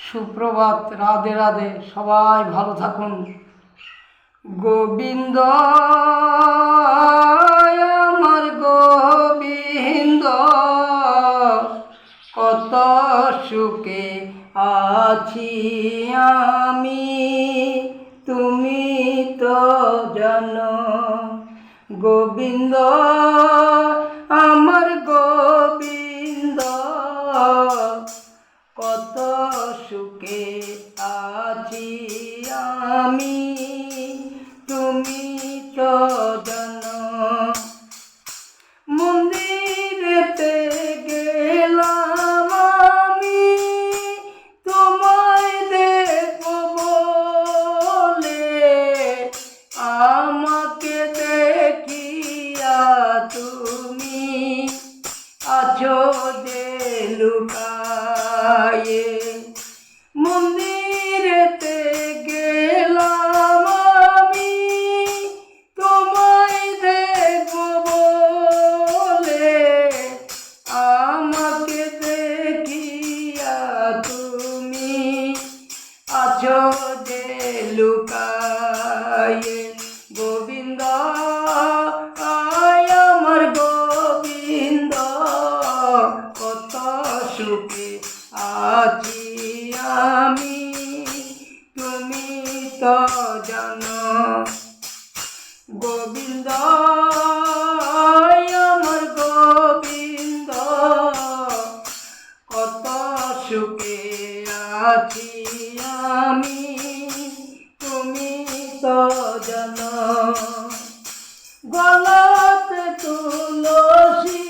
সুপ্রভাত, রাধে রাধে, সবাই ভালো থাকুন। গোবিন্দ আমার গোবিন্দ, কত সুখে আছি আমি, তুমি তো জানো। গোবিন্দ আমার গোবিন্দ, কত সুখে আছি আমি, তুমি তো জানো। মন্দিরেতে গেলাম আমি, তোমায় দেখব বলে, আমাকে দেখিয়া তুমি আছো যে লুকায়ে। মন্দিরেতে গেলাম আমি, তোমায় দেখব বলে, আমাকে দেখিয়া তুমি আছো যে লুকায়ে। গোবিন্দ আয় আমার গোবিন্দ, কত সুখে আছি আমি, তুমি তো জানো। গোবিন্দ আমার গোবিন্দ, কত সুখে আছি আমি, তুমি তো জানো। গলাতে তুলসী